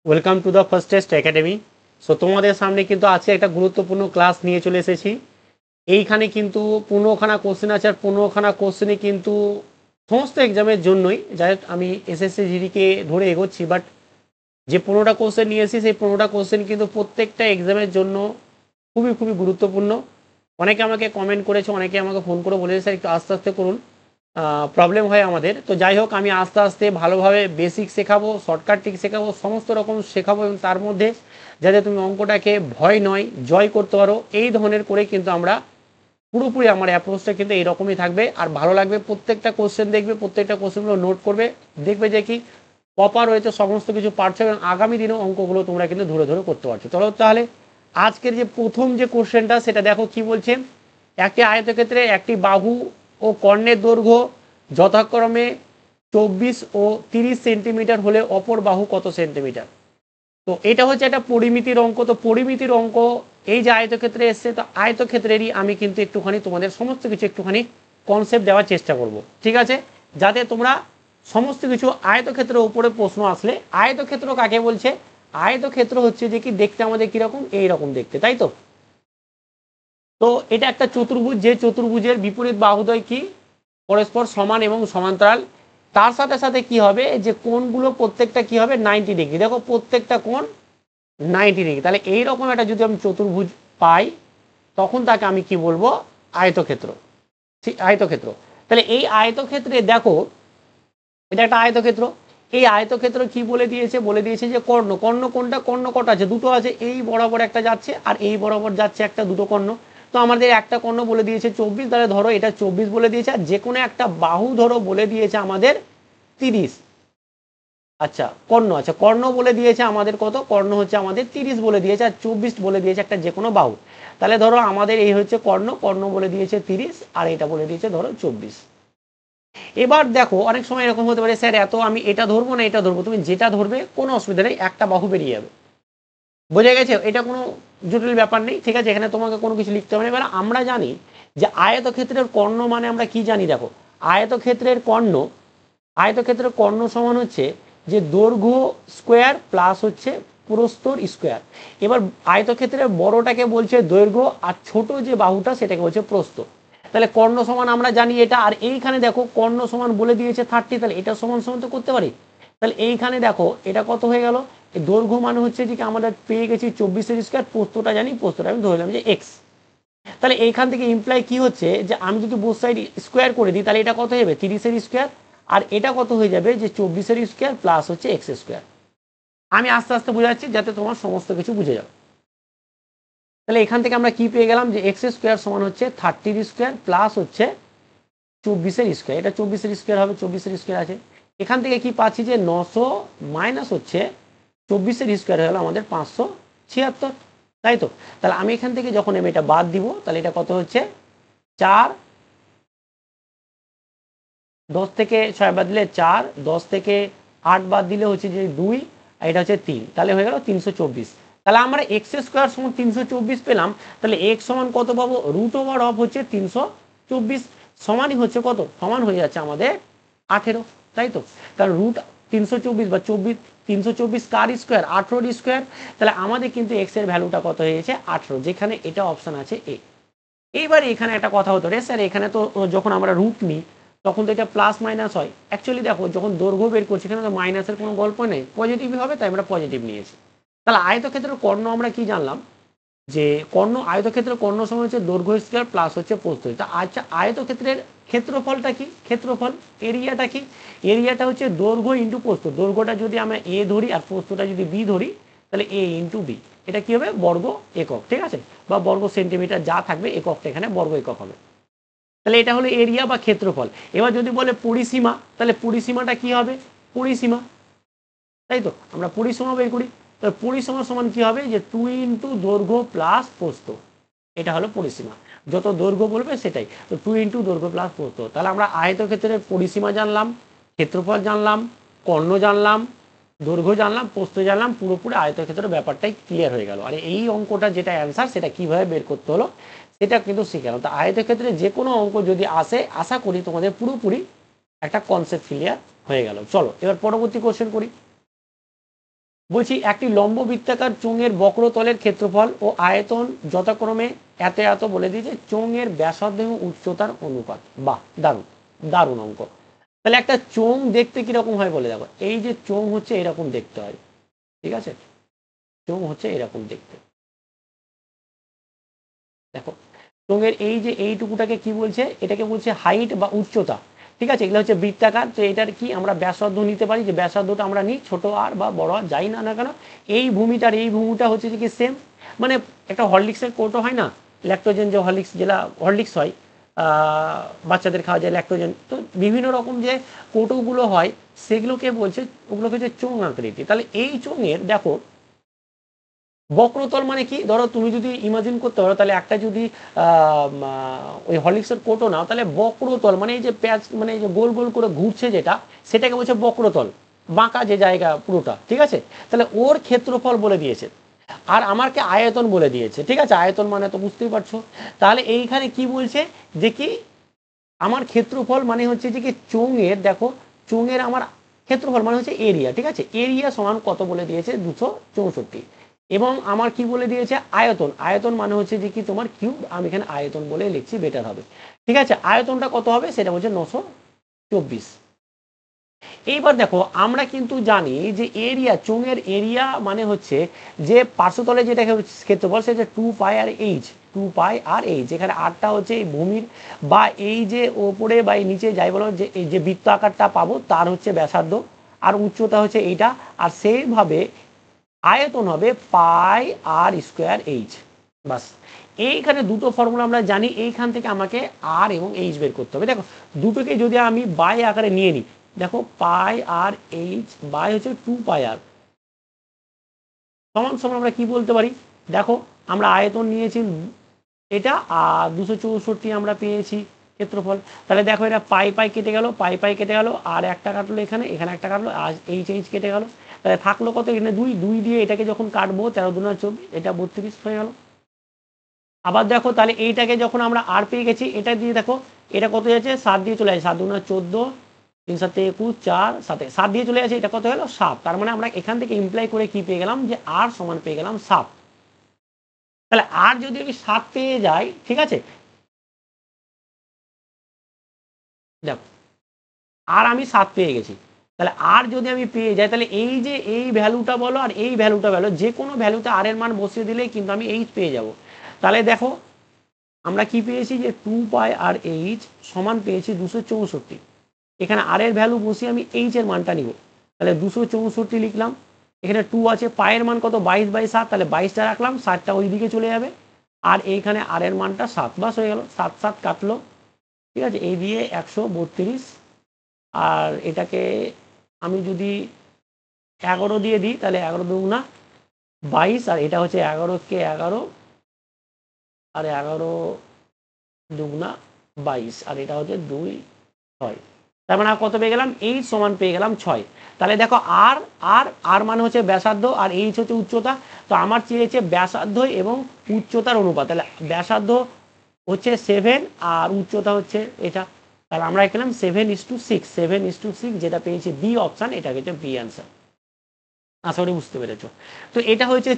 Welcome to the first test academy. So তোমাদের সামনে কিন্তু আজকে একটা গুরুত্বপূর্ণ ক্লাস নিয়ে চলে এসেছি। এইখানে কিন্তু 15খানা কোশ্চেন আছে, আর 15খানা কোশ্চেনে কিন্তু সমস্ত এক্সামের জন্যই। যাই হোক, আমি এসএসসি জিডিকে ধরে এগোচ্ছি, বাট যে 15টা কোশ্চেন নিয়ে এসেছি সেই 15টা কোশ্চেন কিন্তু প্রত্যেকটা এক্সামের জন্য খুবই খুবই গুরুত্বপূর্ণ। অনেকে আমাকে কমেন্ট করেছে, অনেকে আমাকে ফোন করে বলেছে স্যার একটু আস্তে আস্তে করুন, প্রবলেম হয় আমাদের। তো যাই হোক, আমি আস্তে আস্তে ভালোভাবে বেসিক শেখাবো, শর্টকাট ট্রিক শেখাবো, সমস্ত রকম শেখাবো, এবং তার মধ্যে যাতে তুমি অঙ্কটাকে ভয় নয় জয় করতে পারো, এই ধরনের করে কিন্তু আমরা পুরোপুরি আমার অ্যাপ্রোচটা কিন্তু এইরকমই থাকবে। আর ভালো লাগবে, প্রত্যেকটা কোশ্চেন দেখবে, প্রত্যেকটা কোশ্চেনগুলো নোট করবে, দেখবে যে কি প্রপার হয়েছে, সমস্ত কিছু পারছো, এবং আগামী দিনেও অঙ্কগুলো তোমরা কিন্তু ধরে ধরে করতে পারছো। চলো তাহলে আজকের যে প্রথম যে কোশ্চেনটা সেটা দেখো কি বলছে। একটি আয়তক্ষেত্রে একটি বাহু ও কর্ণের দৈর্ঘ্য যথাক্রমে 24 ও 30 সেন্টিমিটার হলে অপর বাহু কত সেন্টিমিটার? তো এটা হচ্ছে একটা পরিমিতির অঙ্ক। তো পরিমিতির অঙ্ক এই যে আয়তক্ষেত্রে এসছে, তো আয়তক্ষেত্রেরই আমি কিন্তু একটুখানি তোমাদের সমস্ত কিছু একটুখানি কনসেপ্ট দেওয়ার চেষ্টা করব, ঠিক আছে? যাতে তোমরা সমস্ত কিছু আয়তক্ষেত্রের উপরে প্রশ্ন আসলে, আয়তক্ষেত্র কাকে বলছে? আয়তক্ষেত্র হচ্ছে যে কি দেখতে আমাদের কিরকম, এইরকম দেখতে, তাই তো? তো এটা একটা চতুর্ভুজ, যে চতুর্ভুজের বিপরীত বাহুদ্বয় কি পরস্পর সমান এবং সমান্তরাল। তার সাথে সাথে কি হবে, যে কোণগুলো প্রত্যেকটা কি হবে 90 ডিগ্রি। দেখো প্রত্যেকটা কোণ 90 ডিগ্রি। তাহলে এইরকম একটা যদি আমি চতুর্ভুজ পাই, তখন তাকে আমি কি বলবো? আয়তক্ষেত্র। ঠিক, আয়তক্ষেত্র। তাহলে এই আয়তক্ষেত্রে দেখো, এটা একটা আয়তক্ষেত্র। এই আয়তক্ষেত্র কি বলে দিয়েছে? বলে দিয়েছে যে কর্ণ। কর্ণ কোনটা? কর্ণ কটা আছে? দুটো আছে। এই বরাবর একটা যাচ্ছে, আর এই বরাবর যাচ্ছে একটা, দুটো কর্ণ। তো আমাদের একটা কর্ণ বলে দিয়েছে 24, তাহলে ধরো এটা 24 বলে দিয়েছে। আর যে কোনো একটা বাহু ধরো বলে দিয়েছে আমাদের 30। আচ্ছা, কর্ণ, আচ্ছা কর্ণ বলে দিয়েছে আমাদের কত? কর্ণ হচ্ছে আমাদের 30 বলে দিয়েছে, আর 24 বলে দিয়েছে একটা যে কোনো বাহু। তাহলে ধরো আমাদের এই হচ্ছে কর্ণ, কর্ণ বলে দিয়েছে 30, আর এটা বলে দিয়েছে ধরো 24। এবার দেখো, অনেক সময় এরকম হতে পারে স্যার এত আমি এটা ধরবো না এটা ধরবো। তুমি যেটা ধরবে কোনো অসুবিধা নেই, একটা বাহু বেরিয়ে যাবে। বোঝা গেছে? এটা কোনো জটিল ব্যাপার নেই, ঠিক আছে? এখানে তোমাকে কোনো কিছু লিখতে হবে না। এবার আমরা জানি যে আয়তক্ষেত্রের কর্ণ মানে আমরা কি জানি, দেখো আয়তক্ষেত্রের কর্ণ, আয়তক্ষেত্রের কর্ণ সমান হচ্ছে যে দৈর্ঘ্য স্কোয়ার প্লাস হচ্ছে প্রস্থর স্কোয়ার। এবার আয়তক্ষেত্রের বড়টাকে বলছে দৈর্ঘ্য, আর ছোট যে বাহুটা সেটাকে বলছে প্রস্থ। তাহলে কর্ণ সমান আমরা জানি এটা। আর এইখানে দেখো কর্ণ সমান বলে দিয়েছে 30, তাহলে এটা সমান সমান তো করতে পারি। তাহলে এইখানে দেখো এটা কত হয়ে গেল? দৈর্ঘ্য মানে হচ্ছে যে আমরা পেয়ে গেছি 24 স্কোয়ার, প্রস্থটা জানি, প্রস্থটা আমি ধরলাম যে এক্স। তাহলে এইখান থেকে ইমপ্লাই কি হচ্ছে, যে আমি যদি বোথ সাইড স্কোয়ার করে দিই, তাহলে এটা কত হবে? 30 স্কোয়ার। আর এটা কত হয়ে যাবে? যে 24 স্কোয়ার প্লাস হচ্ছে এক্স স্কোয়ার। আমি আস্তে আস্তে বোঝাচ্ছি যাতে তোমার সমস্ত কিছু বুঝে যাবে। তাহলে এখান থেকে আমরা কি পেয়ে গেলাম, যে এক্স স্কোয়ার সমান হচ্ছে 30 স্কোয়ার প্লাস হচ্ছে 24 স্কোয়ার। এটা 24 স্কোয়ার হবে, 24 স্কোয়ার আছে। এখান থেকে কি পাচ্ছি, যে 900 মাইনাস হচ্ছে 24 স্কোয়ার হয়ে গেল আমাদের 576, তাই তো? তাহলে আমি এখান থেকে যখন আমি এটা বাদ দিব, তাহলে এটা কত হচ্ছে? 4, 10 থেকে 6 বাদ দিলে 4, 10 থেকে 8 বাদ দিলে হচ্ছে যে 2, আর এটা হচ্ছে 3, তাহলে হয়ে গেল 324। তাহলে আমরা এক্স স্কোয়ার সমান 324 পেলাম। তাহলে এক্স সমান কত পাবো? রুট ওভার অফ হচ্ছে 324, সমানই হচ্ছে কত? সমান হয়ে যাচ্ছে আমাদের 18, তাই তো? কারণ রুট 324 বা 24, 324 কার স্কোয়ার? 18 স্কোয়ার। তাহলে আমাদের কিন্তু এক্স এর ভ্যালুটা কত হয়ে গেছে? 18, যেখানে এটা অপশন আছে এ। এইবারে এখানে একটা কথা হতো রে স্যার, এখানে তো যখন আমরা রুট নিই তখন তো এটা প্লাস মাইনাস হয়। অ্যাকচুয়ালি দেখো, যখন দৈর্ঘ্য বের করছি এখানে তো মাইনাসের কোনো গল্প নেই, পজিটিভই হবে, তাই আমরা পজিটিভ নিয়েছি। তাহলে আয়তক্ষেত্রের কর্ণ আমরা কি জানলাম, যে কর্ণ, আয়তক্ষেত্রের কর্ণ সমান হচ্ছে দৈর্ঘ্য স্কয়ার প্লাস হচ্ছে প্রস্থ। তা আচ্ছা, আয়তক্ষেত্রের ক্ষেত্রফলটা কি? ক্ষেত্রফল এরিয়াটা কি? এরিয়াটা হচ্ছে দৈর্ঘ্য ইন্টু প্রস্থ। দৈর্ঘ্যটা যদি আমরা এ ধরি আর প্রস্থটা যদি বি ধরি, তাহলে এ ইন্টু বি। এটা কি হবে? বর্গ একক, ঠিক আছে? বা বর্গ সেন্টিমিটার যা থাকবে, এককটা এখানে বর্গ একক হবে। তাহলে এটা হলো এরিয়া বা ক্ষেত্রফল। এবার যদি বলে পরিসীমা, তাহলে পরিসীমাটা কি হবে? পরিসীমা, তাই তো? আমরা পরিসীমা বের করি। তাহলে পরিসীমা সমান কি হবে? যে 2 ইন্টু দৈর্ঘ্য প্লাস প্রস্থ। এটা হলো পরিসীমা। যত দৈর্ঘ্য বলবে সেটাই, তো 2 ইন্টু দৈর্ঘ্য প্লাস প্রস্থ। তাহলে আমরা আয়তক্ষেত্রের পরিসীমা জানলাম, ক্ষেত্রফল জানলাম, কর্ণ জানলাম, দৈর্ঘ্য জানলাম, প্রস্থ জানলাম, পুরোপুরি আয়তক্ষেত্রের ব্যাপারটাই ক্লিয়ার হয়ে গেল। আর এই অঙ্কটা যেটা অ্যান্সার, সেটা কিভাবে বের করতে হলো সেটা কিন্তু শিখে গেলাম। তো আয়তক্ষেত্রে যে কোনো অঙ্ক যদি আসে, আশা করি তোমাদের পুরোপুরি একটা কনসেপ্ট ক্লিয়ার হয়ে গেল। চলো এবার পরবর্তী কোশ্চেন করি। বলছি একটি লম্ব বৃত্তাকার চোঙের বক্রতলের ক্ষেত্রফল ও আয়তন যথাক্রমে এত এত বলে দিয়েছে, চোঙের ব্যাসার্ধ এবং উচ্চতার অনুপাত। বাহ, দারুণ দারুণ অঙ্ক। তাহলে একটা চোঙ দেখতে কিরকম হয় বলে দেখো, এই যে চোঙ হচ্ছে এরকম দেখতে হয়, ঠিক আছে, চোঙ হচ্ছে এরকম দেখতে। দেখো চোঙের এই যে এইটুকুটাকে কি বলছে, এটাকে বলছে হাইট বা উচ্চতা, ঠিক আছে। এগুলো হচ্ছে বৃত্তাকার, তো এটার কি আমরা ব্যাসার্ধ নিতে পারি, যে ব্যাসার্ধটা আমরা নিই ছোট আর বা বড় আর যাই না না কেন, এই ভূমিটার এই ভূমিটা হচ্ছে যে কি সেম। মানে একটা হরলিক্সের কৌটো হয় না, ল্যাক্টোজেন যে হরলিক্স, যেটা হরলিক্স হয় বাচ্চাদের খাওয়া যায় ল্যাক্টোজেন, তো বিভিন্ন রকম যে কৌটোগুলো হয় সেগুলোকে বলছে, ওগুলোকে হচ্ছে চোঙ আকৃতি। তাহলে এই চোঙের দেখো বক্রতল মানে কি, ধরো তুমি যদি ইমাজিন করতে পারো, তাহলে একটা যদি ওই হরলিক্সের কোটো নাও, তাহলে বক্রতল মানে এই যে প্যাচ, মানে এই যে গোল গোল করে ঘুরছে যেটা, সেটাকে বলছে বক্রতল, বাঁকা যে জায়গা পুরোটা, ঠিক আছে। তাহলে ওর ক্ষেত্রফল বলে দিয়েছে, আর আমাকে আয়তন বলে দিয়েছে, ঠিক আছে। আয়তন মানে তো বুঝতেই পারছো। তাহলে এইখানে কি বলছে যে কি আমার ক্ষেত্রফল মানে হচ্ছে যে কি চোঙের, দেখো চোঙের আমার ক্ষেত্রফল মানে হচ্ছে এরিয়া, ঠিক আছে। এরিয়া সমান কত বলে দিয়েছে, 264। এবং আমার কি বলে দিয়েছে আয়তন, আয়তন মানে হচ্ছে যে কি তোমার কিউব, আমি এখানে আয়তন বলে লিখছি, বেটার হবে, ঠিক আছে। আয়তনটা কত হবে সেটা বলছে 924। এইবার দেখো আমরা কিন্তু জানি যে এরিয়া, চোঙের এরিয়া মানে হচ্ছে যে পার্শ্বতলে যেটা ক্ষেত্রফল সেটা 2 পাই আর এইচ, 2 পাই আর এইচ, এখানে আরটা হচ্ছে এই ভূমির বা এই যে ওপরে বা এই নিচে যাই বলো, যে এই যে বৃত্ত আকারটা পাবো তার হচ্ছে ব্যাসার্ধ, আর উচ্চতা হচ্ছে এইটা, আর সেইভাবে আয়তন হবে পাই আর স্কোয়ার এইচ। বাস, এইখানে দুটো ফর্মুলা আমরা জানি, এইখান থেকে আমাকে আর এবং এইচ বের করতে হবে। দেখো দুটোকে যদি আমি বাই আকারে নিয়ে নিই, দেখো পাই আর এইচ বাই হচ্ছে 2 পাই আর, সমান সমান আমরা কি বলতে পারি, দেখো আমরা আয়তন নিয়েছি এটা, আর 264 আমরা পেয়েছি ক্ষেত্রফল। তাহলে দেখো এটা পাই পাই কেটে গেল, পাই পাই কেটে গেল, আর একটা কাটলো এখানে, এখানে একটা কাটলো, আর এইচ এইচ কেটে গেল, তাহলে থাকলো কত, এখানে 2, 2 দিয়ে এটাকে যখন কাটবো 13 দুনা 24, এটা 32 হয়ে গেল। আবার দেখো তাহলে এইটাকে যখন আমরা আর পেয়ে গেছি, এটা দিয়ে দেখো এটা কত যাচ্ছে, 7 দিয়ে চলে যাচ্ছে, 7 দুনা 14, 3 7 21, 4 7, 7 দিয়ে চলে যাচ্ছে, এটা কত হলো 7। তার মানে আমরা এখান থেকে ইমপ্লাই করে কি পেয়ে গেলাম, যে আর সমান পেয়ে গেলাম 7। তাহলে আর যদি আমি 7 পেয়ে যাই, ঠিক আছে, দেখো আর আমি 7 পেয়ে গেছি, তাহলে আর যদি আমি পেয়ে যাই, তাহলে এই যে এই ভ্যালুটা বলো আর এই ভ্যালুটা বলো, যে কোনো ভ্যালুতে আর এর মান বসিয়ে দিলেই কিন্তু আমি এইচ পেয়ে যাব। তাহলে দেখো আমরা কি পেয়েছি, যে 2 পাই আর এইচ সমান পেয়েছি 264। এখানে আর এর ভ্যালু বসিয়ে আমি এইচ এর মানটা নিব, তাহলে 264 লিখলাম। এখানে 2 আছে, পায়ের মান কত 22/7, তাহলে 22টা রাখলাম, 7টা ওই দিকে চলে যাবে, আর এইখানে আর এর মানটা 7, বাস হয়ে গেল, 7 7 কাটলো, ঠিক আছে। এই দিয়ে 132, আর এটাকে আমি যদি 11 দিয়ে দিই, তাহলে 11 দুগুণা 22, আর এটা হচ্ছে 11কে 11, আর 11 দুগুণা 22, আর এটা হচ্ছে 2 6। তার মানে কত পেয়ে গেলাম, এইচ সমান পেয়ে গেলাম 6। তাহলে দেখো আর আর আর মানে হচ্ছে ব্যাসার্ধ, আর এইচ হচ্ছে উচ্চতা, তো আমার চেয়েছে ব্যাসার্ধ এবং উচ্চতার অনুপাত, তাহলে ব্যাসার্ধ হচ্ছে 7 আর উচ্চতা হচ্ছে এটা, তাহলে আমরা এখানে 7:6, 7:6 যেটা পেয়েছি বি অপশান, এটা হচ্ছে বি অ্যান্সার। আশা করি বুঝতে পেরেছো। তো এটা হচ্ছে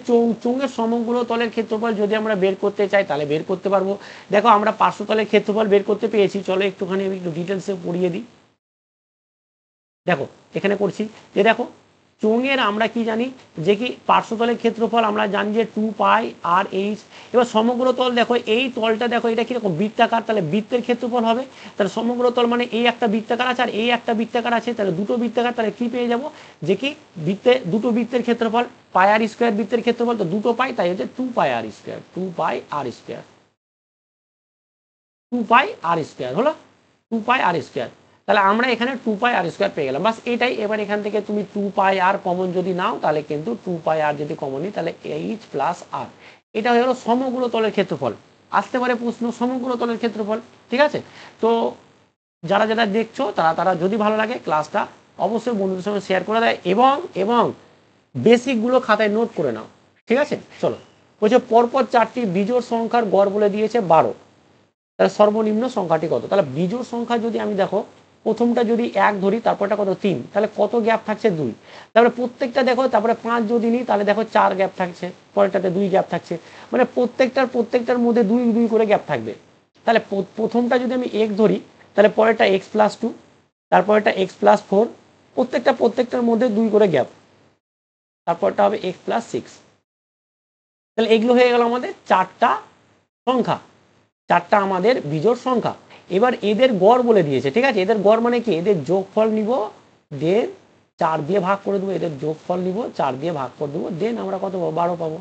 চোঙের সমগ্র তলের ক্ষেত্রফল যদি আমরা বের করতে চাই তাহলে বের করতে পারবো। দেখো আমরা পার্শ্বতলের ক্ষেত্রফল বের করতে পেরেছি, চলো একটুখানি আমি একটু ডিটেলসে পড়িয়ে দিই। দেখো এখানে করছি, যে দেখো চোঙের আমরা কি জানি, যে কি পার্শ্বতলের ক্ষেত্রফল আমরা জানি যে 2 পাই আর এইচ। এবার সমগ্র তল দেখো, এই তলটা দেখো এটা কিরকম বৃত্তাকার, তাহলে বৃত্তের ক্ষেত্রফল হবে, তাহলে সমগ্র তল মানে এই একটা বৃত্তাকার আছে আর এই একটা বৃত্তাকার আছে, তাহলে দুটো বৃত্তাকার, তাহলে কি পেয়ে যাব, যে কি দুটো বৃত্তের ক্ষেত্রফল, পাই আর স্কোয়ার বৃত্তের ক্ষেত্রফল, তো দুটো পাই, তাই হচ্ছে 2 পাই আর স্কোয়ার, 2 পাই আর স্কোয়ার, 2 পাই আর স্কোয়ার হলো 2 পাই আর স্কোয়ার। তাহলে আমরা এখানে 2 পাই আর স্কোয়ার পেয়ে গেলাম, বাস এটাই। এবার এখান থেকে তুমি 2 পাই আর কমন যদি নাও, তাহলে কিন্তু 2 পাই আর যদি কমন নিই, তাহলে এইচ প্লাস আর, এটা হয়ে গেলো সমগ্র তলের ক্ষেত্রফল। আসতে পারে প্রশ্ন সমগ্র তলের ক্ষেত্রফল, ঠিক আছে। তো যারা যারা দেখছো তারা যদি ভালো লাগে ক্লাসটা অবশ্যই বন্ধুদের সঙ্গে শেয়ার করে দেয়, এবং বেসিকগুলো খাতায় নোট করে নাও, ঠিক আছে। চলো বলছে পরপর 4টি বিজোড় সংখ্যার গড় বলে দিয়েছে 12, তাহলে সর্বনিম্ন সংখ্যাটি কত। তাহলে বিজোড় সংখ্যা যদি আমি দেখো, প্রথমটা যদি 1 ধরি তারপরটা কত 3, তাহলে কত গ্যাপ থাকছে 2। তারপরে প্রত্যেকটা দেখো, তারপরে 5 যদি নিই তাহলে দেখো 4 গ্যাপ থাকছে, পরেরটাতে 2 গ্যাপ থাকছে, মানে প্রত্যেকটার মধ্যে 2 2 করে গ্যাপ থাকবে। তাহলে প্রথমটা যদি আমি x ধরি তাহলে পরেরটা x+2, তারপরেরটা x+4, প্রত্যেকটার মধ্যে 2 করে গ্যাপ, তারপরটা হবে x+6। তাহলে এগুলো হয়ে গেল আমাদের 4টা সংখ্যা, 4টা আমাদের বিজোড় সংখ্যা। এবার এদের গড় বলে দিয়েছে, ঠিক আছে, এদের গড় মানে কি, এদের যোগফল নিব, দেন 4 দিয়ে ভাগ করে দেবো, এদের যোগফল নিব 4 দিয়ে ভাগ করে দেবো, দেন আমরা কত পাবো, 12 পাবো।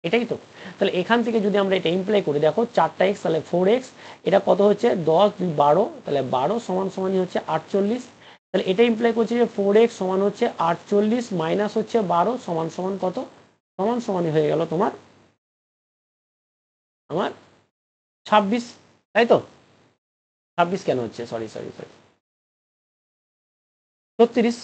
এটাই তো। তাহলে এখান থেকে যদি আমরা এটা ইমপ্লাই করি, দেখো 4টা x তাহলে 4x, এটা কত হচ্ছে 10 2 12, তাহলে 12 সমান সমানই হচ্ছে 48। তাহলে এটা ইমপ্লাই করছে যে 4x সমান হচ্ছে 48 মাইনাস হচ্ছে 12 সমান সমান কত, সমান সমানই হয়ে গেল তোমার আমার 26, তাই তো। 26 কেন হচ্ছে, সরি 36,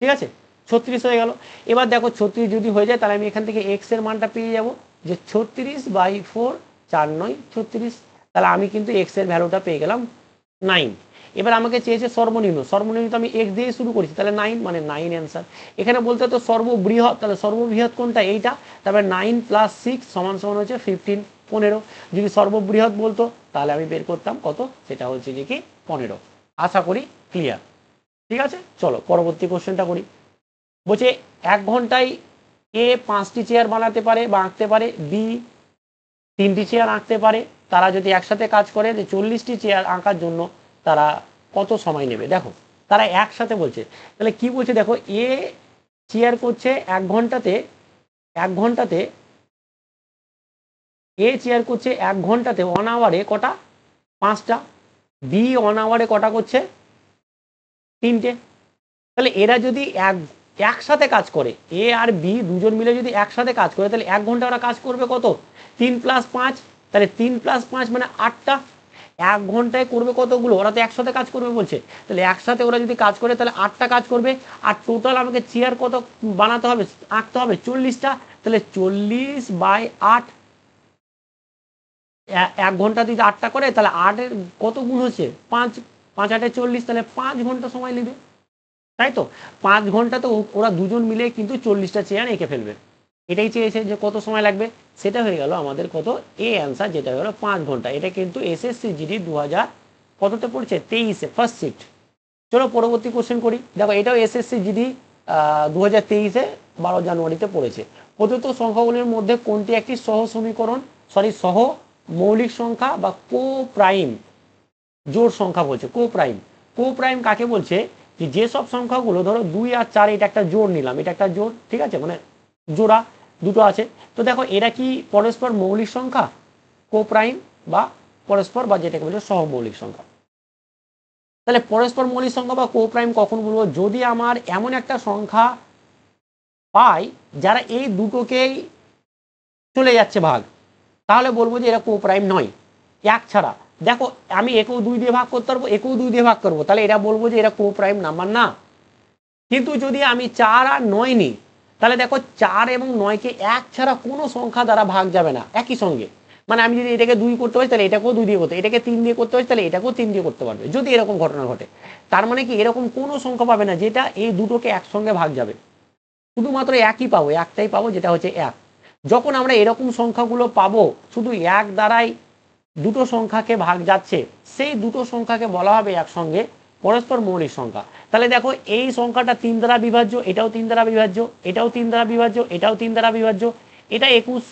ঠিক আছে, 36 হয়ে গেল। এবার দেখো 36 যদি হয়ে যায় তাহলে আমি এখান থেকে x এর মানটা পেয়ে যাব যে 36/4, 4 9 36। তাহলে আমি কিন্তু x এর ভ্যালুটা পেয়ে গেলাম 9। এবার আমাকে চেয়েছে সর্বনিম্ন, সর্বনিম্ন তো আমি x দিয়ে শুরু করেছি, তাহলে 9 মানে 9 অ্যান্সার। এখানে বলতে তো সর্ববৃহৎ, তাহলে সর্ববৃহৎ কোনটা, এইটা। তারপরে 9 + 6 সমান সমান হচ্ছে 15 15। যদি সর্ববৃহৎ বলতো তাহলে আমি বের করতাম কত, সেটা হচ্ছে যে কি 15। আশা করি ক্লিয়ার, ঠিক আছে। চলো পরবর্তী কোশ্চেনটা করি। বলছে 1 ঘন্টায় এ 5টি চেয়ার বানাতে পারে বা আঁকতে পারে, বি 3টি চেয়ার আঁকতে পারে। তারা যদি একসাথে কাজ করে যে 40টি চেয়ার আঁকার জন্য তারা কত সময় নেবে। দেখো তারা একসাথে বলছে, তাহলে কি বলছে দেখো, এ চেয়ার করছে 1 ঘন্টাতে, 1 ঘন্টাতে এ চেয়ার করছে 1 ঘন্টাতে 1 আওয়ারে কটা, 5টা। বি 1 আওয়ারে কটা করছে, 3টে। তাহলে এরা যদি একসাথে কাজ করে, এ আর বি দুজন মিলে যদি একসাথে কাজ করে, তাহলে 1 ঘন্টা ওরা কাজ করবে কত, 3 + 5, তাহলে 3 + 5 মানে 8টা। 1 ঘন্টায় করবে কতগুলো, ওরা তো একসাথে কাজ করবে বলছে, তাহলে একসাথে ওরা যদি কাজ করে তাহলে 8টা কাজ করবে। আর টোটাল আমাকে চেয়ার কত বানাতে হবে, আঁকতে হবে 40টা। তাহলে 40/8, 1 ঘন্টা যদি 8টা করে তাহলে 8-এর কত গুণ হচ্ছে 5, 5 8 40, তাহলে 5 ঘন্টা সময় নেবে, তাই তো। 5 ঘন্টা তো ওরা দুজন মিলে কিন্তু 40টা চেয়ার এঁকে ফেলবে। এটাই চেয়েছে যে কত সময় লাগবে, সেটা হয়ে গেল আমাদের কত, এ অ্যান্সার যেটা হয়ে গেল 5 ঘন্টা। এটা কিন্তু এসএসসি জিডি 2000 কততে পড়ছে, 23-এ ফার্স্ট শিফট। চলো পরবর্তী কোশ্চেন করি। দেখো এটাও এসএসসি জিডি 2023-এ 12 জানুয়ারিতে পড়েছে। প্রদত্ত সংখ্যাগুলির মধ্যে কোনটি একটি সহ সমীকরণ, সহ মৌলিক সংখ্যা বা কো প্রাইম জোড় সংখ্যা বলছে। কো প্রাইম কাকে বলছে, যে যেসব সংখ্যাগুলো ধরো 2 আর 4, এটা একটা জোড় নিলাম, এটা একটা জোড়, ঠিক আছে, মানে জোড়া দুটো আছে। তো দেখো এরা কি পরস্পর মৌলিক সংখ্যা, কো প্রাইম বা পরস্পর বা যেটাকে বলছে সহমৌলিক সংখ্যা। তাহলে পরস্পর মৌলিক সংখ্যা বা কো প্রাইম কখন বলবো, যদি আমার এমন একটা সংখ্যা পাই যারা এই দুটোকেই চলে যাচ্ছে ভাগ, তাহলে বলবো যে এরা কো প্রাইম নয়, এক ছাড়া। দেখো আমি একেও 2 দিয়ে ভাগ করতে পারবো, একেও 2 দিয়ে ভাগ করবো, তাহলে এটা বলবো যে এরা কো প্রাইম নাম্বার না। কিন্তু যদি আমি 4 আর 9 নিই, তাহলে দেখো 4 এবং 9কে এক ছাড়া কোনো সংখ্যা দ্বারা ভাগ যাবে না একই সঙ্গে। মানে আমি যদি এটাকে 2 করতে পারি তাহলে এটাকেও 2 দিয়ে করতে, এটাকে 3 দিয়ে করতে পারি তাহলে এটাকেও 3 দিয়ে করতে পারবে, যদি এরকম ঘটনা ঘটে। তার মানে কি এরকম কোনো সংখ্যা পাবে না যেটা এই দুটোকে একসঙ্গে ভাগ যাবে, শুধুমাত্র একই পাবো, একটাই পাবো, যেটা হচ্ছে 1। যখন আমরা এরকম সংখ্যাগুলো পাবো শুধু 1 দ্বারাই দুটো সংখ্যাকে ভাগ যাচ্ছে, সেই দুটো সংখ্যাকে বলা হবে একসঙ্গে পরস্পর মৌলিক সংখ্যা। তাহলে দেখো এই সংখ্যাটা 3 দ্বারা বিভাজ্য, এটাও 3 দ্বারা বিভাজ্য, এটাও 3 দ্বারা বিভাজ্য, এটাও 3 দ্বারা বিভাজ্য, এটা 21,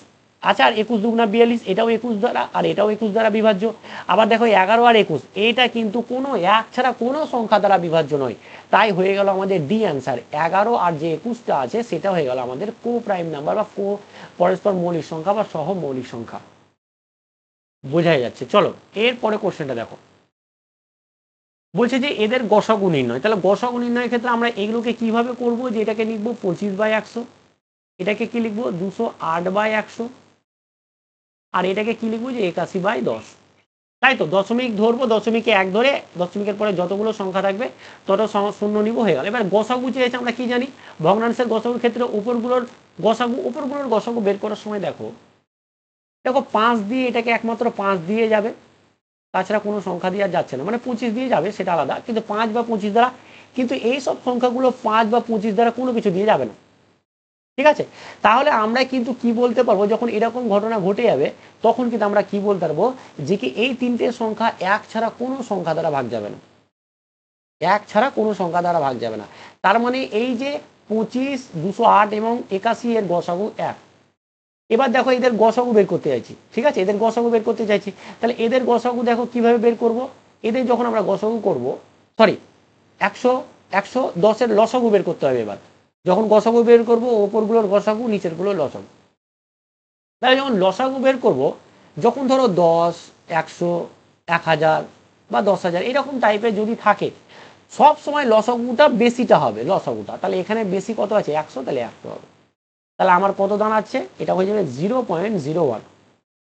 আচ্ছা আর 21 দুগুণা 42, এটাও 21 দ্বারা, আর এটাও 21 দ্বারা বিভাজ্য। আবার দেখো 11 আর 21, এটা কিন্তু কোনো এক ছাড়া কোনো সংখ্যা দ্বারা বিভাজ্য নয়। তাই হয়ে গেল আমাদের ডি অ্যান্সার, 11 আর যে 21টা আছে সেটা হয়ে গেল আমাদের কো প্রাইম নাম্বার বা পরস্পর মৌলিক সংখ্যা বা সহ মৌলিক সংখ্যা। বোঝাই যাচ্ছে। চলো এরপরে কোশ্চেনটা দেখো, বলছে যে এদের গসাগু নির্ণয়। তাহলে গসাগু নির্ণয়ের ক্ষেত্রে আমরা এগুলোকে কিভাবে করব, যে এটাকে লিখবো 25/100, এটাকে কি লিখবো 208/100, আর এটাকে কি লিখবো যে 81/10, তাই তো। দশমিক ধরবো, দশমিকে 1 ধরে দশমিকের পরে যতগুলো সংখ্যা থাকবে তত শূন্য নিব, হয়ে গেল। এবার গসাগু চেয়েছে, আমরা কি জানি ভগ্নাংশের গসাগুর ক্ষেত্রে উপরগুলোর গসাগু বের করার সময় দেখো 5 দিয়ে এটাকে একমাত্র 5 দিয়ে যাবে, তাছাড়া কোনো সংখ্যা দিয়ে আর যাচ্ছে না, মানে 25 দিয়ে যাবে সেটা আলাদা, কিন্তু 5 বা 25 দ্বারা, কিন্তু এই সব সংখ্যাগুলো 5 বা 25 দ্বারা কোনো কিছু দিয়ে যাবে না। ঠিক আছে, তাহলে আমরা কিন্তু কি বলতে পারবো, যখন এরকম ঘটনা ঘটে যাবে তখন কিন্তু আমরা কি বলতে পারবো যে কি এই তিনটে সংখ্যা এক ছাড়া কোনো সংখ্যা দ্বারা ভাগ যাবে না, এক ছাড়া কোনো সংখ্যা দ্বারা ভাগ যাবে না। তার মানে এই যে 25, 208 এবং 81 এর গসাগু 1। এবার দেখো এদের গসাগু বের করতে চাইছি, ঠিক আছে, এদের গসাগু বের করতে চাইছি, তাহলে এদের গসাগু দেখো কিভাবে বের করব। এদের যখন আমরা গসাগু করব, সরি 110 এর লসাগু বের করতে হবে। এবার যখন গসাগু বের করবো, ওপরগুলোর গসাগু নিচেরগুলোর লসাগু, তাহলে যখন লসাগু বের করব, যখন ধরো 10, 100, 1000 বা 10,000 এরকম টাইপের যদি থাকে, সব সময় লসাগুটা বেশিটা হবে লসাগুটা, তাহলে এখানে বেশি কত আছে 100, তাহলে 100 হবে। তাহলে আমার কত দাঁড়াচ্ছে, এটা হয়ে যাবে 0.01,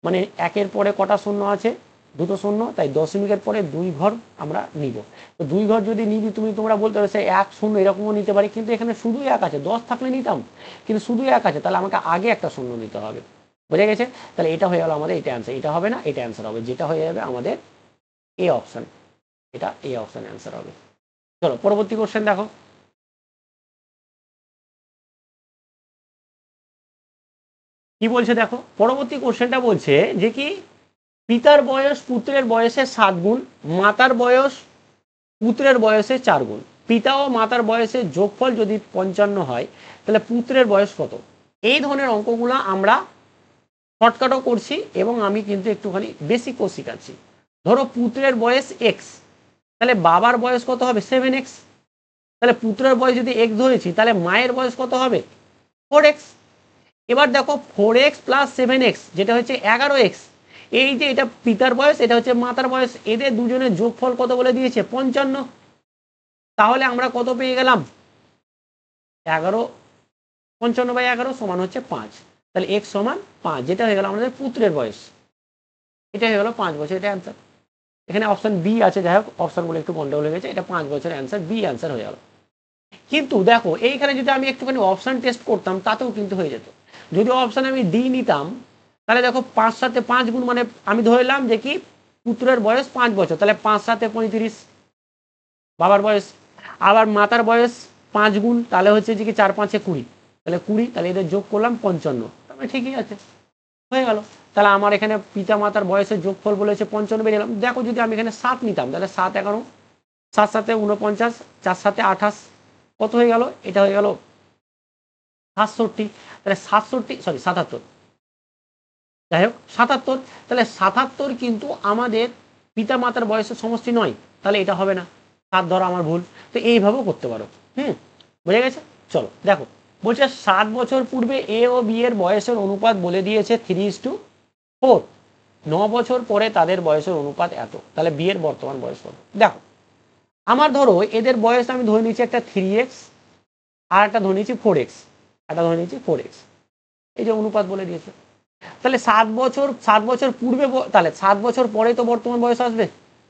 মানে একের পরে কটা শূন্য আছে, দুটো শূন্য, তাই দশমিকের পরে 2 ঘর আমরা নিব। তো 2 ঘর যদি নিবি তোমরা বলতে পারো সে 1 শূন্য এরকমও নিতে পারি, কিন্তু এখানে শুধু 1 আছে, 10 থাকলে নিতাম, কিন্তু শুধু 1 আছে, তাহলে আমাকে আগে একটা শূন্য নিতে হবে। বোঝা গেছে, তাহলে এটা হয়ে গেল আমাদের এটা অ্যান্সার, এটা হবে না, এটা অ্যান্সার হবে, যেটা হয়ে যাবে আমাদের এ অপশন, এটা এ অপশন অ্যান্সার হবে। চলো পরবর্তী কোশ্চেন দেখো। কি বলছে দেখো, পরবর্তী কোশ্চেনটা বলছে যে কি পিতার বয়স পুত্রের বয়সের 7 গুণ, মাতার বয়স পুত্রের বয়সে 4 গুণ, পিতা ও মাতার বয়সের যোগফল যদি 55 হয়, তাহলে পুত্রের বয়স কত। এই ধরনের অঙ্কগুলো আমরা শর্টকাটও করছি এবং আমি কিন্তু একটুখানি বেসিকও শিখাচ্ছি। ধরো পুত্রের বয়স এক্স, তাহলে বাবার বয়স কত হবে 7x, তাহলে পুত্রের বয়স যদি এক্স ধরেছি, তাহলে মায়ের বয়স কত হবে 4x। এবার দেখো 4x প্লাস 7x যেটা হচ্ছে 11x, এই যে এটা পিতার বয়স, এটা হচ্ছে মাতার বয়স, এদের দুজনের যোগফল কত বলে দিয়েছে 55। তাহলে আমরা কত পেয়ে গেলাম 11, 55/11 সমান হচ্ছে 5, তাহলে x সমান 5, যেটা হয়ে গেল আমাদের পুত্রের বয়স, এটা হয়ে গেল 5 বছর, এটা অ্যান্সার। এখানে অপশন বি আছে, যাই হোক অপশনগুলো একটু গন্ডগোল হয়ে গেছে, এটা 5 বছর অ্যান্সার, বি অ্যান্সার হয়ে গেল। কিন্তু দেখো এইখানে যদি আমি একটুখানি অপশন টেস্ট করতাম তাতেও কিন্তু হয়ে যেত। যদি অপশন আমি ডি নিতাম, তাহলে দেখো 5 সাথে 5 গুণ, মানে আমি ধরলাম যে কি পুত্রের বয়স 5 বছর, তাহলে 5 সাথে 35 বাবার বয়স, আবার মাতার বয়স 5 গুণ, তাহলে হচ্ছে যে কি 4 5-এ 20, তাহলে 20, তাহলে এদের যোগ করলাম 55, তাহলে ঠিকই আছে, হয়ে গেল। তাহলে আমার এখানে পিতা মাতার বয়সের যোগফল বলেছে 55 বেরিয়ে গেলাম। দেখো যদি আমি এখানে 7 নিতাম, তাহলে 7 11, 7 7-এ 49, 4 7-এ 28, কত হয়ে গেল, এটা হয়ে গেল 67, তাহলে 77 যাই হোক 77, তাহলে 77 কিন্তু আমাদের পিতা মাতার বয়সের সমষ্টি নয়, তাহলে এটা হবে না, 7 ধরো আমার ভুল। তো এইভাবেও করতে পারো, বোঝা গেছে। চলো দেখো, বলছে 7 বছর পূর্বে এ ও বি এর বয়সের অনুপাত বলে দিয়েছে 3:4, 9 বছর পরে তাদের বয়সের অনুপাত এত, তাহলে বি এর বর্তমান বয়স কত। দেখো আমার ধরো এদের বয়স আমি ধরে নিচ্ছি একটা 3x আর একটা ধরে নিচ্ছি 4x, একটা ধরে নিচ্ছি 4x, এই যে অনুপাত বলে দিয়েছে। তাহলে 7 বছর পূর্বে, তাহলে 7 বছর পরে তো বর্তমান বয়স আসবে,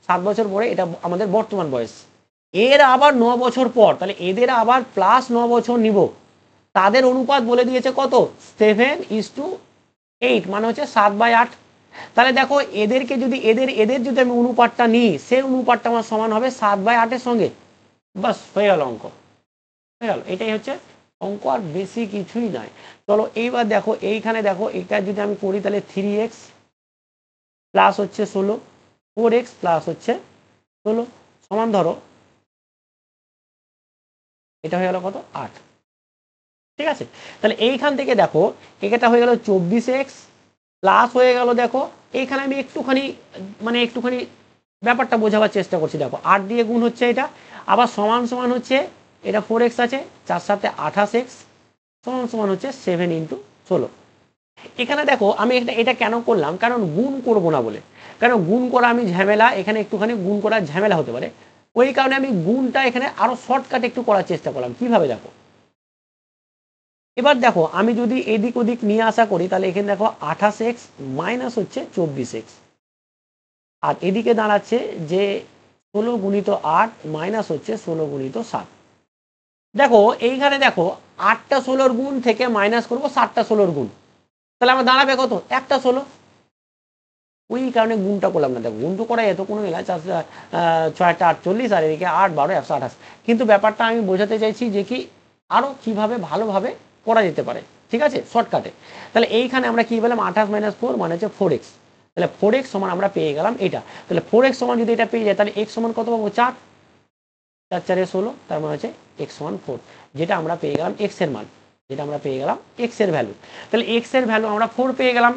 7 বছর পরে এটা আমাদের বর্তমান বয়স, এর আবার 9 বছর পর, তাহলে এদের আবার প্লাস 9 বছর নিব, তাদের অনুপাত বলে দিয়েছে কত 7:8, মানে হচ্ছে 7/8। তাহলে দেখো এদেরকে যদি এদের যদি আমি অনুপাতটা নিই, সেই অনুপাতটা আমার সমান হবে 7/8-এর সঙ্গে, বাস হয়ে গেল অঙ্ক, হয়ে গেল, এটাই হচ্ছে অঙ্ক, আর বেশি কিছুই নয়। চলো এইবার দেখো এইখানে দেখো এটা যদি আমি করি, তাহলে 3x প্লাস হচ্ছে 16, 4x প্লাস হচ্ছে 16 সমান ধরো, এটা হয়ে গেল কত 8, ঠিক আছে। তাহলে এইখান থেকে দেখো এটা হয়ে গেল 24x প্লাস হয়ে গেল, দেখো এইখানে আমি একটুখানি ব্যাপারটা বোঝাবার চেষ্টা করছি। দেখো 8 দিয়ে গুণ হচ্ছে এটা, আবার সমান সমান হচ্ছে এটা 4x আছে, 4 7-এ 28x সমান সমান হচ্ছে 7x16। এখানে দেখো আমি এটা কেন করলাম, কারণ গুণ করব না বলে, কারণ গুণ করা আমি ঝামেলা, এখানে একটুখানি গুণ করার ঝামেলা হতে পারে, ওই কারণে আমি গুণটা এখানে আরো শর্টকাট একটু করার চেষ্টা করলাম। কিভাবে দেখো, এবার দেখো আমি যদি এদিক ওদিক নিয়ে আসা করি, তাহলে এখানে দেখো 28x মাইনাস হচ্ছে 24x, আর এদিকে দাঁড়াচ্ছে যে 16x8 মাইনাস হচ্ছে 16x7। দেখো এইখানে দেখো 8টা 16-র গুণ থেকে মাইনাস করবো 7টা 16-র গুণ, তাহলে আমার দাঁড়াবে কত একটা 16, ওই কারণে গুণটা করলাম না। দেখো গুণটা করা এত কোনো গেলে 6 48 আর এদিকে 8 12 128, কিন্তু ব্যাপারটা আমি বোঝাতে চাইছি যে কি আরও কীভাবে ভালোভাবে করা যেতে পারে, ঠিক আছে, শর্টকাটে। তাহলে এইখানে আমরা কী পেলাম, 28 - 4 মানে হচ্ছে 4x। তাহলে 4x সমান আমরা পেয়ে গেলাম এটা। তাহলে 4x সমান যদি এটা পেয়ে যায় তাহলে x সমান কত পাবো, 4, 4 4 16, তার মানে হচ্ছে x সমান 4, যেটা আমরা পেয়ে গেলাম x এর মান, যেটা আমরা পেয়ে গেলাম x এর ভ্যালু। তাহলে x এর ভ্যালু আমরা 4 পেয়ে গেলাম।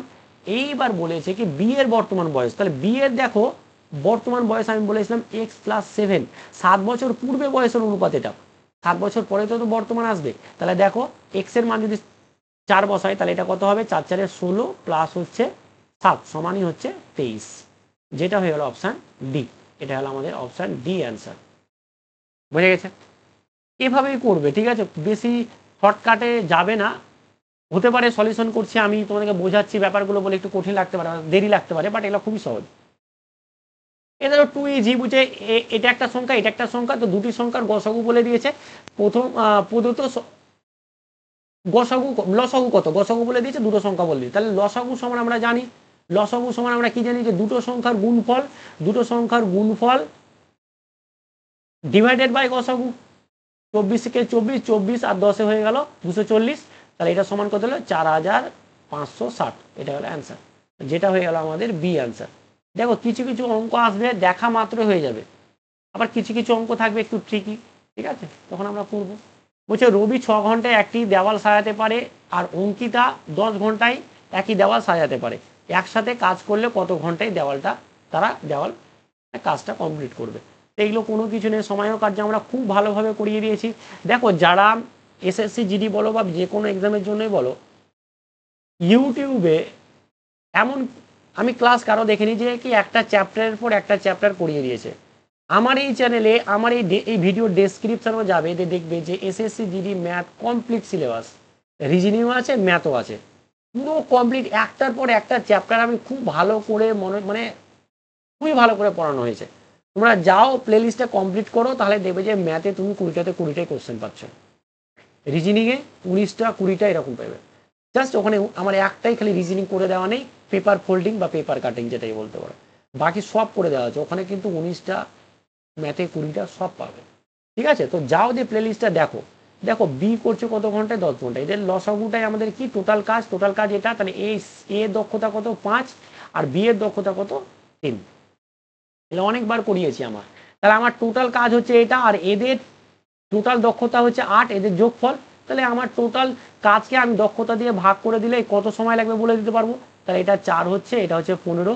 এইবার বলেছে কি b এর বর্তমান বয়স। তাহলে b এর দেখো বর্তমান বয়স আমি বলেছিলাম x + 7, 7 বছর পূর্বে বয়সের অনুপাত এটা, 7 বছর পরে তো বর্তমান আসবে। তাহলে দেখো x এর মান যদি 4 বসাই তাহলে এটা কত হবে, 4 4 16 প্লাস হচ্ছে 7 সমানই হচ্ছে 23, যেটা হয়ে গেল অপশান ডি। এটা হলো আমাদের অপশান ডি অ্যান্সার। বুঝে গেছে? এভাবেই করবে, ঠিক আছে, বেশি শর্টকাটে যাবে না। হতে পারে সলিউশন করছি আমি তোমাদেরকে বোঝাচ্ছি ব্যাপারগুলো বলে একটু কঠিন লাগতে পারে, দেরি লাগতে পারে, বাট এগুলো খুবই সহজ। এটা ধরো 2 বুঝে এটা একটা সংখ্যা, এটা একটা সংখ্যা, তো দুটি সংখ্যার গসাগু বলে দিয়েছে। প্রথম প্রদত্ত গসাগু লসাগু কত, গসাগু বলে দিয়েছে, দুটো সংখ্যা বলে দিয়েছে। তাহলে লসাগু সমান আমরা জানি, লসাগু সমান আমরা কি জানি, যে দুটো সংখ্যার গুণফল, দুটো সংখ্যার গুণফল ডিভাইডেড বাই গসাগু। 24 কে 24, 24 আর 10 হয়ে গেল 240, তাহলে এটা সমান কত হলো, 4560। এটা হলো অ্যান্সার, যেটা হয়ে গেল আমাদের বি অ্যান্সার। দেখো কিছু কিছু অঙ্ক আসবে দেখা মাত্র হয়ে যাবে, আবার কিছু কিছু অঙ্ক থাকবে একটু ট্রিকি, ঠিক আছে, তখন আমরা করব। বলছে রবি 6 ঘন্টায় একটি দেওয়াল সাজাতে পারে আর অঙ্কিতা 10 ঘন্টায় একই দেওয়াল সাজাতে পারে, একসাথে কাজ করলে কত ঘন্টায় দেওয়াল কাজটা কমপ্লিট করবে। এইগুলো কোনো কিছু নেই, সময়ও কার্য আমরা খুব ভালোভাবে করিয়ে দিয়েছি। দেখো যারা এসএসসি জিডি বলো বা যে কোনো এক্সামের জন্যই বলো, ইউটিউবে এমন আমি ক্লাস কারো দেখিনি যে কি একটা চ্যাপ্টারের পর একটা চ্যাপ্টার করিয়ে দিয়েছে। আমার এই চ্যানেলে আমার এই ভিডিও ডেসক্রিপশনও যাবে, দেখবে যে SSC GD math complete syllabus, রিজনিংও আছে, ম্যাথও আছে, পুরো কমপ্লিট, একটার পর একটা চ্যাপ্টার আমি খুব ভালো করে মানে খুবই ভালো করে পড়ানো হয়েছে। তোমরা যাও প্লে লিস্টটা কমপ্লিট করো, তাহলে দেখবে যে ম্যাথে তুমি 20টাতে 20টাই কোশ্চেন পাচ্ছ, রিজনিংয়ে 19টা 20টা এরকম পাবে। জাস্ট ওখানে আমার একটাই খালি রিজনিং করে দেওয়া নেই, পেপার ফোল্ডিং বা পেপার কাটিং যেটাই বলতে পারো, বাকি সব করে দেওয়া আছে। ওখানে কিন্তু 19টা, ম্যাথে 20টা সব পাবে, ঠিক আছে। তো যাও দিয়ে প্লে লিস্টটা দেখো, দেখো বি করছে কত ঘন্টায়, 10 ঘন্টায়। এদের লসাগুটাই আমাদের কি টোটাল কাজ এটা, তাহলে এ দক্ষতা কত 5 আর বি এর দক্ষতা কত 3, এটা অনেকবার করিয়েছি আমার। তাহলে আমার টোটাল কাজ হচ্ছে এটা, আর এদের টোটাল দক্ষতা হচ্ছে 8, এদের যোগফল। তাহলে আমার টোটাল কাজকে আমি দক্ষতা দিয়ে ভাগ করে দিলে কত সময় লাগবে বলে দিতে পারবো। তাহলে এটা 4 হচ্ছে, এটা হচ্ছে 15,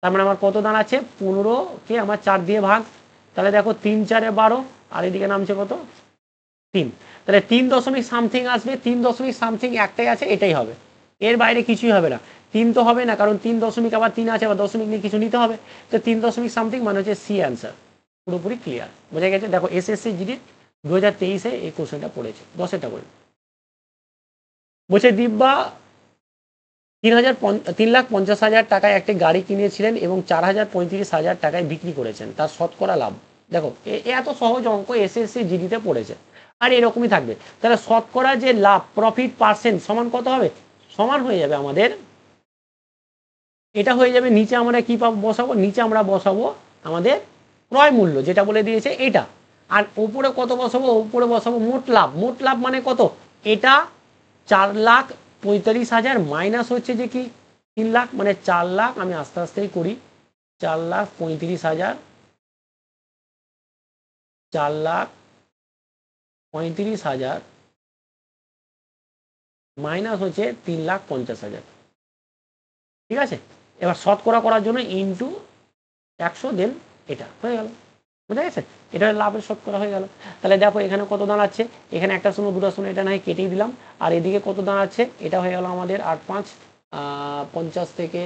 তার মানে আমার কত দাঁড়াচ্ছে, 15কে আমার 4 দিয়ে ভাগ, তাহলে দেখো 3 4 12, আর এদিকে নামছে কত 3, তাহলে 3 দশমিক সামথিং আসবে, 3 দশমিক সামথিং একটাই আছে, এটাই হবে, এর বাইরে কিছুই হবে না। 3 তো হবে না, কারণ 3 দশমিক আবার 3 আছে, আবার দশমিক নিয়ে কিছু নিতে হবে, তো 3 দশমিক সামথিং মানে হচ্ছে সি অ্যান্সার। পুরোপুরি ক্লিয়ার, বোঝা গেছে। দেখো এসএসসি জিডি 2023-এ এই কোশ্চেনটা পড়েছে, 10-এরটা করে বলছে দিব্যা 3,50,000 টাকায় একটি গাড়ি কিনেছিলেন এবং 4,35,000 টাকায় বিক্রি করেছেন, তার শতকরা লাভ। দেখো এত সহজ অঙ্ক এসএসসি জিডিতে পড়েছে, আর এরকমই থাকবে। তাহলে শতকরা যে লাভ, প্রফিট পার্সেন্ট সমান কত হবে, সমান হয়ে যাবে আমাদের, এটা হয়ে যাবে, নিচে আমরা কি বসাবো, নিচে আমরা বসাবো আমাদের ক্রয় মূল্য যেটা বলে দিয়েছে এটা, আর ওপরে কত বসাবো, ওপরে বসাবো মোট লাভ। মোট লাভ মানে কত, এটা 4,45,000 মাইনাস হচ্ছে যে কি 3 লাখ, মানে 4 লাখ, আমি আস্তে আস্তেই করি, 4,35,000, 4,35,000 মাইনাস হচ্ছে 3,50,000, ঠিক আছে। এবার শতকরা করার জন্য ইন্টু 100, দেন এটা হয়ে গেল, বুঝা গেছে, এটা লাভের শতকরা হয়ে গেল। তাহলে দেখো এখানে কত দাঁড়াচ্ছে, এখানে একটা শূন্য দুটো শূন্য, এটা নয় কেটেই দিলাম, আর এদিকে কত দাঁড়াচ্ছে, এটা হয়ে গেল আমাদের 8 5 50 থেকে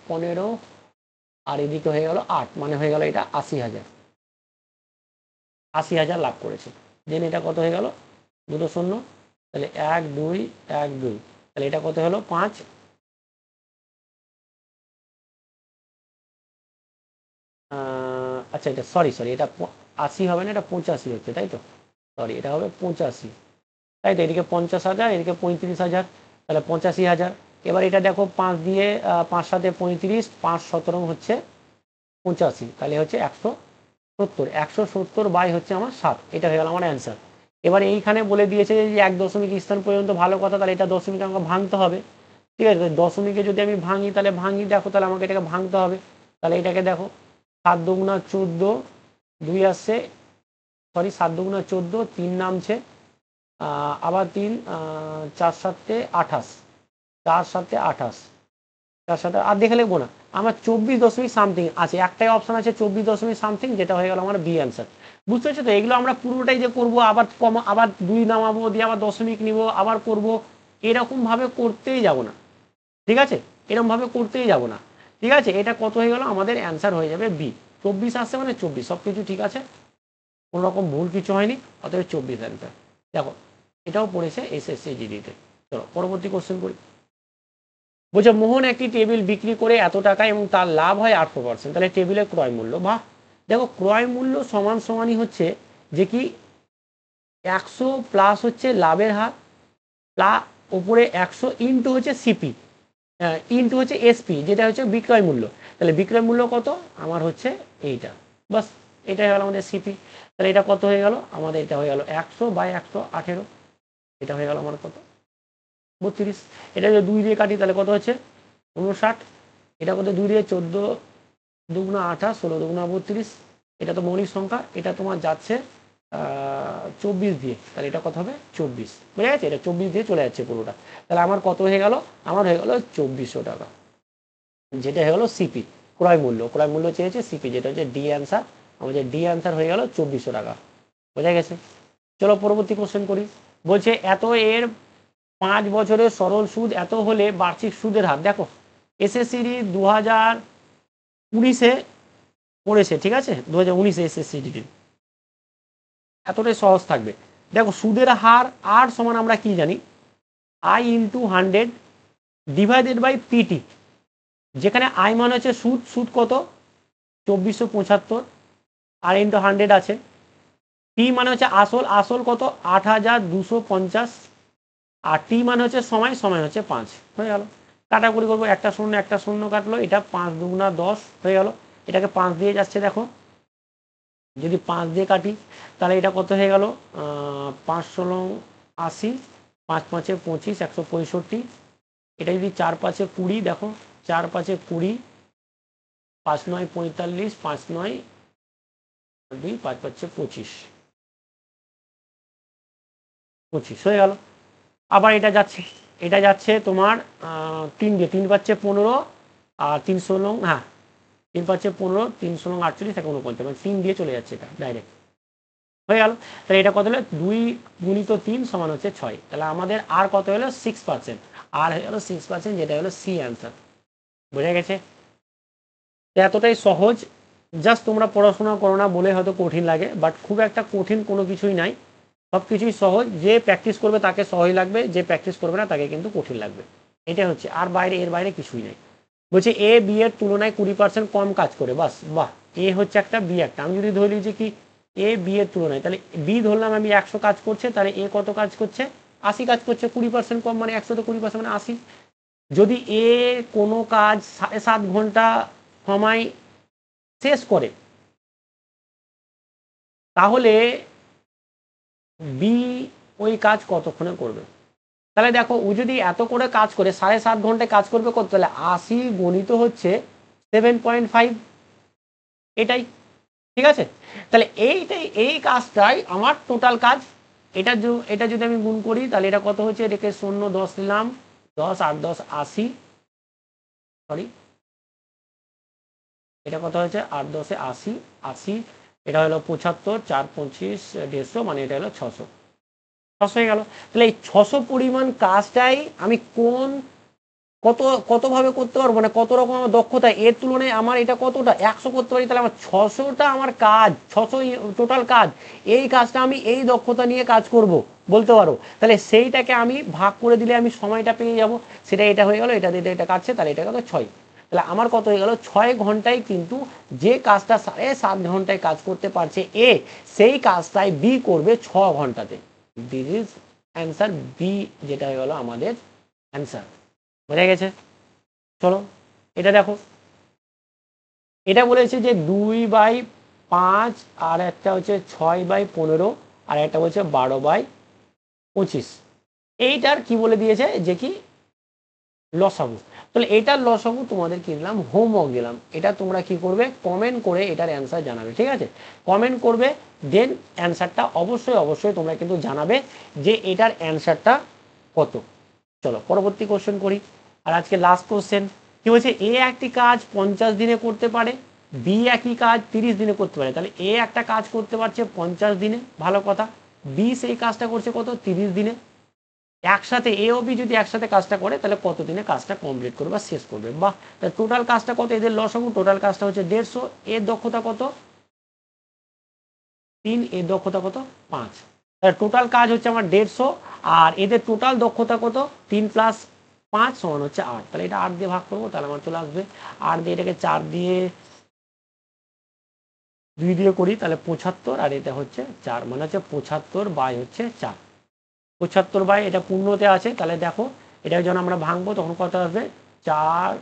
15, আর এদিকে হয়ে গেল 8, মানে হয়ে গেল এটা 80,000, 80,000 লাভ করেছে। দেন এটা কত হয়ে গেল, দুটো শূন্য, তাহলে 1 2 1 2, তাহলে এটা কত হলো 5, আচ্ছা এটা সরি এটা 80 হবে না, এটা 85 হচ্ছে, তাই তো, সরি এটা হবে 85, তাই তো, এদিকে 50,000, এদিকে 35,000, তাহলে 85,000, এবার এটা দেখো 5 দিয়ে 5 7 35, 5 17 হচ্ছে 85, তাহলে হচ্ছে 170, 170 বাই হচ্ছে আমার 7, এটা হয়ে গেল আমার অ্যান্সার। এবার এইখানে বলে দিয়েছে যে 1 দশমিক স্থান পর্যন্ত, ভালো কথা, তাহলে এটা দশমিক আমাকে ভাঙতে হবে। ঠিক আছে, দশমিকে যদি আমি ভাঙি তাহলে দেখো, তাহলে আমাকে এটাকে ভাঙতে হবে। তাহলে এটাকে দেখো, 7 দুগুণা 14, 2 আসছে, সরি 7 দুগুণা 14, 3 নামছে, আবার 3, 4 7 28, 4 7 28, 4 7 আর দেখে লিখবো না, আমার 24 দশমিক সামথিং আছে, একটাই অপশন আছে 24 দশমিক সামথিং, যেটা হয়ে গেল আমার বি অ্যান্সার। বুঝতে পারছো তো? এগুলো আমরা পুরোটাই যে করবো, আবার কমা, আবার 2 নামাবো, দিয়ে আবার দশমিক নিব, আবার করব, এরকম ভাবে করতেই যাব না। ঠিক আছে, এরকম ভাবে করতেই যাব না। ঠিক আছে, এটা কত হয়ে গেল, আমাদের অ্যান্সার হয়ে যাবে বি। 24 আসছে মানে 24, সব কিছু ঠিক আছে, কোনো রকম ভুল কিছু হয়নি, অতএব 24 অ্যান্সার। দেখো, এটাও পড়েছে এসএসসি জিডিতে। চলো পরবর্তী কোশ্চেন করি। বলছে মোহন একটি টেবিল বিক্রি করে এত টাকা এবং তার লাভ হয় 8%, তাহলে টেবিলের ক্রয় মূল্য, বাহ, দেখো ক্রয় মূল্য সমান সমানই হচ্ছে যে কি 100 প্লাস হচ্ছে লাভের হার, প্লাস ওপরে 100 ইন্টু হচ্ছে সিপি, ইন্টু হচ্ছে এসপি, যেটা হচ্ছে বিক্রয় মূল্য। তাহলে বিক্রয় মূল্য কত আমার হচ্ছে এইটা, বাস, এটা হয়ে গেল আমাদের সিপি। তাহলে এটা কত হয়ে গেল আমাদের, এটা হয়ে গেল 100 বাই 118, এটা হয়ে গেল আমার কত, 32। এটা যদি 2 দিয়ে কাটি তাহলে কত হচ্ছে 59, এটা কত 2 দিয়ে 14 দুগুণা 28, 16 দুগুণা 32, এটা তো মৌলিক সংখ্যা, এটা তোমার যাচ্ছে 24 দিয়ে, তাহলে এটা কত হবে 24, বুঝা গেছে, এটা 24 দিয়ে চলে যাচ্ছে পুরোটা। তাহলে আমার কত হয়ে গেল, আমার হয়ে গেল 2400 টাকা, যেটা হয়ে গেল সিপি, ক্রয় মূল্য, ক্রয় মূল্য চেয়েছে সিপি, যেটা হচ্ছে ডি অ্যান্সার, আমাদের ডি অ্যান্সার হয়ে গেল 2400 টাকা, বোঝা গেছে। চলো পরবর্তী কোশ্চেন করি। বলছে এত এর 5 বছরের সরল সুদ এত হলে বার্ষিক সুদের হার, দেখো এসএসসি 2019-এ পড়েছে, ঠিক আছে, 2019-এ এসএসসি এতটাই সহজ থাকবে। দেখো সুদের হার আর সমান আমরা কি জানি, I into 100 divided by PT, যেখানে আই মান হচ্ছে সুদ, সুদ কত 2475, আর ইন্টু 100 আছে, পি মানে হচ্ছে আসল, আসল কত 8250, আর টি মানে হচ্ছে সময়, সময় হচ্ছে 5, হয়ে গেল। কাটাকুটি করবো, একটা শূন্য একটা শূন্য কাটলো, এটা 5 দুগুণা 10 হয়ে গেল, এটাকে 5 দিয়ে যাচ্ছে, দেখো যদি 5 দিয়ে কাটি তাহলে এটা কত হয়ে গেল, 5 ষোলো 80, 5 5-এ 25, 165, এটা যদি 4 5-এ 20, দেখো 4 5-এ 20, 5 9 45, 5 9 2, 5 5-এ 25, 25 হয়ে গেল। আবার এটা যাচ্ছে, এটা যাচ্ছে তোমার 3 দিয়ে, 3 5-এ 15, আর 3 ষোলো, হ্যাঁ 3 5-এ 15, 3 ষোলো 48, 49, মানে 3 দিয়ে চলে যাচ্ছে, এটা ডাইরেক্ট হয়ে গেল। তাহলে এটা কত হলো 2 গুণিত 3 সমান হচ্ছে 6, তাহলে আমাদের আর কত হলো 6%, আর হয়ে গেল 6%, যেটা হলো সি অ্যান্সার, বোঝা গেছে। এতটাই সহজ, জাস্ট তোমরা পড়াশোনা করো না বলে হয়তো কঠিন লাগে, বাট খুব একটা কঠিন কোনো কিছুই নাই, সব কিছুই সহজ, যে প্র্যাকটিস করবে তাকে সহজ লাগবে, যে প্র্যাকটিস করবে না তাকে কিন্তু কঠিন লাগবে, এটা হচ্ছে, আর বাইরে এর বাইরে কিছুই নাই। বলছে এ বি এর তুলনায় 20% কম কাজ করে, বাস, বাহ, এ হচ্ছে একটা বি একটা, আমি যদি ধরি যে কি এ বি এর তুলনায়, তাহলে বি ধরলাম আমি 100 কাজ করছে, তাহলে এ কত কাজ করছে 80 কাজ করছে, 20% কম মানে 100 তে 20% মানে 80। যদি এ কোনো কাজ 7.5 ঘন্টা সময় শেষ করে, তাহলে বি ওই কাজ কতক্ষণে করবে, তাহলে দেখো ও যদি এত করে কাজ করে 7.5 ঘন্টায় কাজ করবে কত, তাহলে 80 গণিত হচ্ছে 7.5, এটাই, ঠিক আছে। তাহলে এইটাই, এই কাজটাই আমার টোটাল কাজ, এটা যদি আমি গুণ করি তাহলে এটা কত হচ্ছে, এটাকে 0 10 নিলাম, 10 8 10 80, সরি এটা কত হচ্ছে 8 10-এ 80, 80, এটা হলো 75, 4 25 150, মানে এটা হলো 600, 600 হয়ে গেল। তাহলে এই 600 পরিমাণ কাজটাই আমি কোন কত কতভাবে করতে পারবো, মানে কত রকম আমার দক্ষতা, এর তুলনায় আমার এটা কতটা 100 করতে পারি, তাহলে আমার 600টা আমার কাজ, 600 টোটাল কাজ, এই কাজটা আমি এই দক্ষতা নিয়ে কাজ করব বলতে পারো, তাহলে সেইটাকে আমি ভাগ করে দিলে আমি সময়টা পেয়ে যাব, সেটা এটা হয়ে গেল, এটা দিয়ে এটা কাটছে, তাহলে এটা কত 6, তাহলে আমার কত হয়ে গেল 6 ঘন্টায়, কিন্তু যে কাজটা 7.5 ঘন্টায় কাজ করতে পারছে এ, সেই কাজটাই বি করবে 6 ঘন্টাতে, দিস ইজ অ্যান্সার বি, যেটা হয়ে গেল আমাদের অ্যান্সার। বোঝা গেছে? চলো এটা দেখো, এটা বলেছে যে 2/5 আর একটা হচ্ছে 6/15 আর একটা হচ্ছে 12/25। এইটার কি বলে দিয়েছে যে কি লসাগু। তাহলে এটার লসাগু তোমাদের কি দিলাম, হোমওয়ার্ক দিলাম। এটা তোমরা কি করবে, কমেন্ট করে এটার অ্যান্সার জানাবে, ঠিক আছে? কমেন্ট করবে, দেন অ্যান্সারটা অবশ্যই অবশ্যই তোমরা কিন্তু জানাবে যে এটার অ্যান্সারটা কত। চলো পরবর্তী কোশ্চেন করি। আর আজকে লাস্ট কোশ্চেন কি বলছে, এ একটি কাজ 50 দিনে করতে পারে, বি একই কাজ 30 দিনে করতে পারে। তাহলে এ একটা কাজ করতে পারছে 50 দিনে, ভালো কথা। বি সেই কাজটা করছে কত, 30 দিনে। একসাথে এ ও বি যদি একসাথে কাজটা করে তাহলে কত দিনে কাজটা কমপ্লিট করবে বা শেষ করবে। বাহ, টোটাল কাজটা কত, এদের লসাগু টোটাল কাজটা হচ্ছে 150। এর দক্ষতা কত 3, এর দক্ষতা কত 5। তাহলে টোটাল কাজ হচ্ছে আমার 150 আর এদের টোটাল দক্ষতা কত 3 + 5 সমান হচ্ছে 8। তাহলে এটা 8 দিয়ে ভাগ করবো, তাহলে আমার চলে আসবে 8 দিয়ে, এটাকে 4 দিয়ে 2 দিয়ে করি তাহলে 75, আর এটা হচ্ছে 4, মানে হচ্ছে 75/4। 75 এটা পূর্ণতে আছে, তাহলে দেখো এটা যখন আমরা ভাঙবো তখন কত আসবে, 4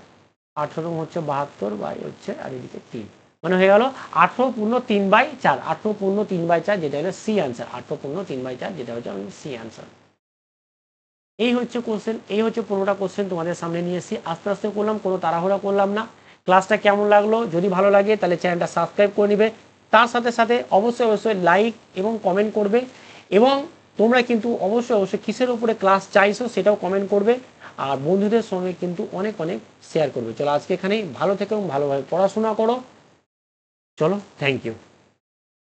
18 হচ্ছে 72 হচ্ছে আর এদিকে 3, মানে হয়ে গেল 18 পূর্ণ 3/4। 18 পূর্ণ 3/4 যেটা হলো সি অ্যান্সার। 18 পূর্ণ 3/4 যেটা হচ্ছে সি অ্যান্সার। এই হচ্ছে কোশ্চেন, এই হচ্ছে 15টা কোশ্চেন তোমাদের সামনে নিয়ে এসেছি। আস্তে আস্তে করলাম, কোনো তাড়াহুড়া করলাম না। ক্লাসটা কেমন লাগলো, যদি ভালো লাগে তাহলে চ্যানেলটা সাবস্ক্রাইব করে নিবে। তার সাথে সাথে অবশ্যই অবশ্যই লাইক এবং কমেন্ট করবে। এবং তোমরা কিন্তু অবশ্যই অবশ্যই কিসের উপরে ক্লাস চাইছো সেটাও কমেন্ট করবে। আর বন্ধুদের সঙ্গে কিন্তু অনেক অনেক শেয়ার করবে। চলো আজকে এখানেই, ভালো থেকো এবং ভালোভাবে পড়াশোনা করো। চলো, থ্যাংক ইউ।